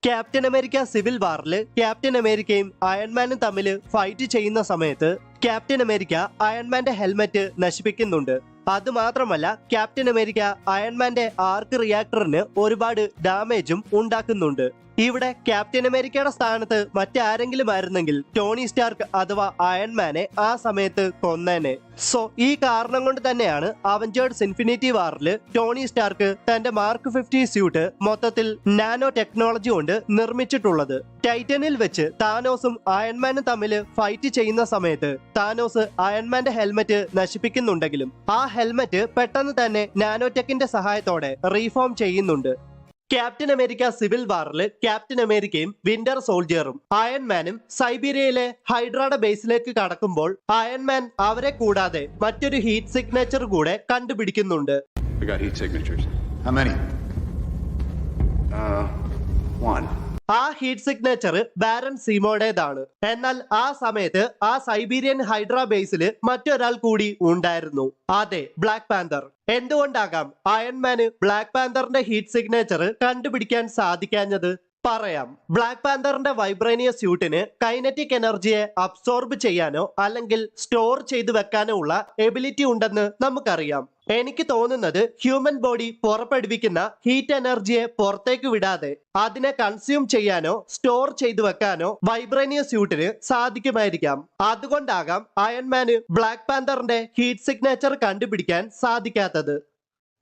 Captain America Civil വാറിൽ captain അമേരിക്കയും അയൺമാനും തമ്മിൽ fight ചെയ്യുന്ന സമയത്ത് ക്യാപ്റ്റൻ അമേരിക്ക അയൺമാന്റെ ഹെൽമെറ്റ് നശിപ്പിക്കുന്നുണ്ട്. അതുമാത്രമല്ല, ക്യാപ്റ്റൻ അമേരിക്ക അയൺമാന്റെ ആർക്ക് റിയാക്ടറിന് ഒരുപാട് ഡാമേജും ഉണ്ടാക്കുന്നുണ്ട്. ഇവിടെ ക്യാപ്റ്റൻ അമേരിക്കയുടെ സ്ഥാനത്ത് മറ്റാരെങ്കിലും ആയിരുന്നെങ്കിൽ ടോണി സ്റ്റാർക്ക് അഥവാ അയൺമാനെ ആ സമയത്ത് കൊന്നേനെ. സോ ഈ കാരണം കൊണ്ട് തന്നെയാണ് അവഞ്ചേഴ്സ് ഇൻഫിനിറ്റി വാറിൽ ടോണി സ്റ്റാർക്ക് തന്റെ മാർക്ക് 50 സ്യൂട്ട് മൊത്തത്തിൽ നാനോ ടെക്നോളജി കൊണ്ട് നിർമ്മിച്ചിട്ടുള്ളത്. ടൈറ്റനിൽ വെച്ച് താനോസും അയൺമാനും തമ്മിൽ ഫൈറ്റ് ചെയ്യുന്ന സമയത്ത് താനോസ് അയൺമാന്റെ ഹെൽമെറ്റ് നശിപ്പിക്കുന്നുണ്ടെങ്കിലും ആ ഹെൽമെറ്റ് പെട്ടെന്ന് തന്നെ നാനോടെക്കിന്റെ സഹായത്തോടെ റീഫോം ചെയ്യുന്നുണ്ട്. ക്യാപ്റ്റൻ അമേരിക്ക സിവിൽ വാറിൽ ക്യാപ്റ്റൻ അമേരിക്കയും വിന്റർ സോൾജിയറും അയൺമാനും സൈബീരിയയിലെ ഹൈഡ്രയുടെ ബേസിലേക്ക് കടക്കുമ്പോൾ അയൺമാൻ അവരെ കൂടാതെ മറ്റൊരു ഹീറ്റ് സിഗ്നേച്ചർ കൂടെ കണ്ടുപിടിക്കുന്നുണ്ട്. We got heat signatures. How many? One. ആ ഹീറ്റ് സിഗ്നേച്ചർ ബാരൻ സീമോയുടേതാണ്. എന്നാൽ ആ സമയത്ത് ആ സൈബീരിയൻ ഹൈഡ്ര ബേസിൽ മറ്റൊരാൾ കൂടി ഉണ്ടായിരുന്നു. അതെ, ബ്ലാക്ക് പാന്തർ. എന്തുകൊണ്ടാകാം അയൺമാന് ബ്ലാക്ക് പാന്തറിന്റെ ഹീറ്റ് സിഗ്നേച്ചർ കണ്ടുപിടിക്കാൻ സാധിക്കാഞ്ഞത്? പറയാം. ബ്ലാക്ക് പാന്തറിന്റെ വൈബ്രേനിയ സ്യൂട്ടിന് കൈനറ്റിക് എനർജിയെ അബ്സോർബ് ചെയ്യാനോ അല്ലെങ്കിൽ സ്റ്റോർ ചെയ്തു വെക്കാനോ ഉള്ള എബിലിറ്റി ഉണ്ടെന്ന് നമുക്കറിയാം. എനിക്ക് തോന്നുന്നത് ഹ്യൂമൻ ബോഡി പുറപ്പെടുവിക്കുന്ന ഹീറ്റ് എനർജിയെ പുറത്തേക്ക് വിടാതെ അതിനെ കൺസ്യൂം ചെയ്യാനോ സ്റ്റോർ ചെയ്തു വെക്കാനോ വൈബ്രേനിയ സ്യൂട്ടിന് സാധിക്കുമായിരിക്കാം. അതുകൊണ്ടാകാം അയൺമാന് ബ്ലാക്ക് പാന്തറിന്റെ ഹീറ്റ് സിഗ്നേച്ചർ കണ്ടുപിടിക്കാൻ സാധിക്കാത്തത്.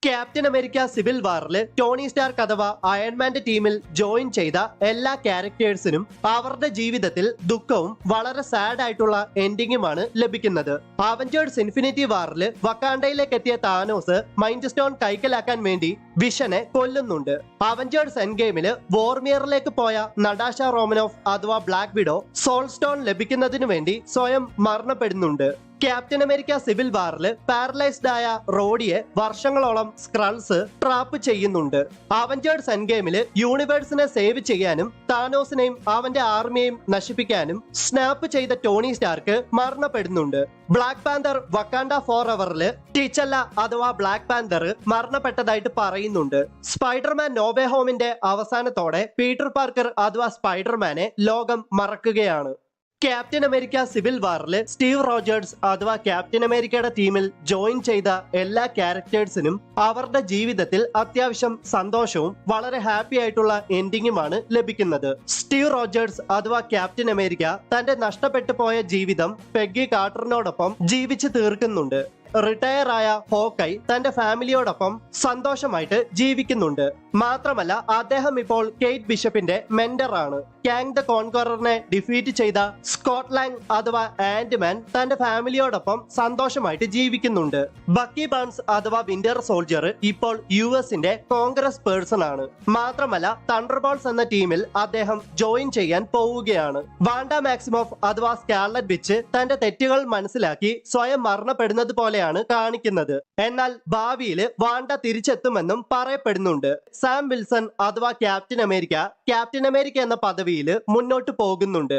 ക്യാപ്റ്റൻ അമേരിക്ക സിവിൽ വാറിൽ ടോണി സ്റ്റാർക്ക് അഥവാ അയൺമാന്റെ ടീമിൽ ജോയിൻ ചെയ്ത എല്ലാ ക്യാരക്ടേഴ്സിനും അവരുടെ ജീവിതത്തിൽ ദുഃഖവും വളരെ സാഡ് ആയിട്ടുള്ള എൻഡിങ്ങുമാണ് ലഭിക്കുന്നത്. അവഞ്ചേഴ്സ് ഇൻഫിനിറ്റി വാറിൽ വക്കാണ്ടയിലേക്ക് എത്തിയ താനോസ് മൈൻഡ് സ്റ്റോൺ കൈക്കലാക്കാൻ വേണ്ടി വിഷനെ കൊല്ലുന്നുണ്ട്. അവഞ്ചേഴ്സ് എൻഡ് ഗെയിമില് വോർമിയറിലേക്ക് പോയ നടാഷ റോമനോഫ് അഥവാ ബ്ലാക്ക് വിഡോ സോൾ സ്റ്റോൺ ലഭിക്കുന്നതിനു വേണ്ടി സ്വയം മരണപ്പെടുന്നുണ്ട്. ക്യാപ്റ്റൻ അമേരിക്ക സിവിൽ വാറിൽ പാരലൈസ്ഡ് ആയ റോഡിയെ വർഷങ്ങളോളം സ്ക്രൾസ് ട്രാപ്പ് ചെയ്യുന്നുണ്ട്. അവഞ്ചേഴ്സ് എൻഡ് ഗെയിമില് യൂണിവേഴ്സിനെ സേവ് ചെയ്യാനും താനോസിനെയും അവന്റെ ആർമിയെയും നശിപ്പിക്കാനും സ്നാപ്പ് ചെയ്ത Tony Stark മരണപ്പെടുന്നുണ്ട്. Black Panther വക്കാണ്ട four എവറില് ടീച്ചല്ല അഥവാ ബ്ലാക്ക് പാന്തർ മരണപ്പെട്ടതായിട്ട് പറയുന്നുണ്ട്. സ്പൈഡർമാൻ നോവേ ഹോമിന്റെ അവസാനത്തോടെ പീറ്റർ പാർക്കർ അഥവാ സ്പൈഡർമാനെ ലോകം മറക്കുകയാണ്. ക്യാപ്റ്റൻ അമേരിക്ക സിവിൽ വാറിൽ സ്റ്റീവ് റോജേഴ്സ് അഥവാ ക്യാപ്റ്റൻ അമേരിക്കയുടെ ടീമിൽ ജോയിൻ ചെയ്ത എല്ലാ ക്യാരക്ടേഴ്സിനും അവരുടെ ജീവിതത്തിൽ അത്യാവശ്യം സന്തോഷവും വളരെ ഹാപ്പി ആയിട്ടുള്ള എൻഡിങ്ങുമാണ് ലഭിക്കുന്നത്. സ്റ്റീവ് റോജേഴ്സ് അഥവാ ക്യാപ്റ്റൻ അമേരിക്ക തന്റെ നഷ്ടപ്പെട്ടു പോയ ജീവിതം പെഗ്ഗി കാർട്ടറിനോടൊപ്പം ജീവിച്ചു തീർക്കുന്നുണ്ട്. റിട്ടയർ ആയ ഹോക്കൈ തന്റെ ഫാമിലിയോടൊപ്പം സന്തോഷമായിട്ട് ജീവിക്കുന്നുണ്ട്. മാത്രമല്ല, അദ്ദേഹം ഇപ്പോൾ കെയ്റ്റ് ബിഷപ്പിന്റെ മെന്റർ ആണ്. കാങ് ദ കോൺക്വററിനെ ഡിഫീറ്റ് ചെയ്ത സ്കോട്ട്ലാൻഡ് അഥവാ ആന്റ്മാൻ തന്റെ ഫാമിലിയോടൊപ്പം സന്തോഷമായിട്ട് ജീവിക്കുന്നുണ്ട്. ബക്കി ബാൺസ് അഥവാ വിന്റർ സോൾജിയർ ഇപ്പോൾ യുഎസിന്റെ കോൺഗ്രസ് പേഴ്സൺ ആണ്. മാത്രമല്ല, തണ്ടർബോൾട്സ് എന്ന ടീമിൽ അദ്ദേഹം ജോയിൻ ചെയ്യാൻ പോവുകയാണ്. വാണ്ട മാക്സിമോഫ് അഥവാ സ്കാർലറ്റ് വിച്ച് തന്റെ തെറ്റുകൾ മനസ്സിലാക്കി സ്വയം മരണപ്പെടുന്നത് പോലെയാണ് കാണിക്കുന്നത്. എന്നാൽ ഭാവിയിൽ വാണ്ട തിരിച്ചെത്തുമെന്നും പറയപ്പെടുന്നുണ്ട്. സാം വിൽസൺ അഥവാ ക്യാപ്റ്റൻ അമേരിക്ക എന്ന പദവിയിൽ മുന്നോട്ട് പോകുന്നുണ്ട്.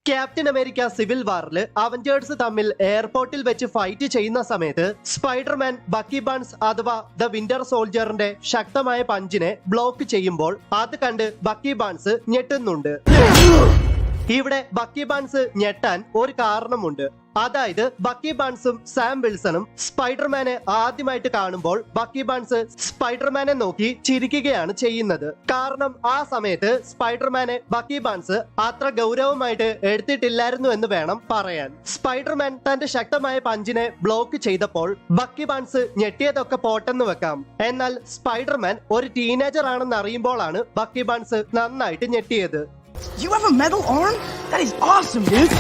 ക്യാപ്റ്റൻ അമേരിക്ക സിവിൽ വാറിൽ അവഞ്ചേഴ്സ് തമ്മിൽ എയർപോർട്ടിൽ വെച്ച് ഫൈറ്റ് ചെയ്യുന്ന സമയത്ത് സ്പൈഡർമാൻ ബക്കി ബാൺസ് അഥവാ ദ വിന്റർ സോൾജിയറിന്റെ ശക്തമായ പഞ്ചിനെ ബ്ലോക്ക് ചെയ്യുമ്പോൾ അത് കണ്ട് ബക്കി ബാൺസ് ഞെട്ടുന്നുണ്ട്. ഇവിടെ ബക്കി ബാൺസ് ഞെട്ടാൻ ഒരു കാരണമുണ്ട്. അതായത് ബക്കി ബാൺസും സാം വിൽസണും സ്പൈഡർമാനെ ആദ്യമായിട്ട് കാണുമ്പോൾ ബക്കി ബാൺസ് സ്പൈഡർമാനെ നോക്കി ചിരിക്കുകയാണ് ചെയ്യുന്നത്. കാരണം ആ സമയത്ത് സ്പൈഡർമാനെ ബക്കി ബാൺസ് അത്ര ഗൗരവമായിട്ട് എടുത്തിട്ടില്ലായിരുന്നു എന്ന് വേണം പറയാൻ. സ്പൈഡർമാൻ തന്റെ ശക്തമായ പഞ്ചിനെ ബ്ലോക്ക് ചെയ്തപ്പോൾ ബക്കി ബാൺസ് ഞെട്ടിയതൊക്കെ പോട്ടെന്ന് വെക്കാം. എന്നാൽ സ്പൈഡർമാൻ ഒരു ടീനേജർ ആണെന്ന് അറിയുമ്പോഴാണ് ബക്കി ബാൺസ് നന്നായിട്ട് ഞെട്ടിയത്. You have a metal arm? That is awesome, dude!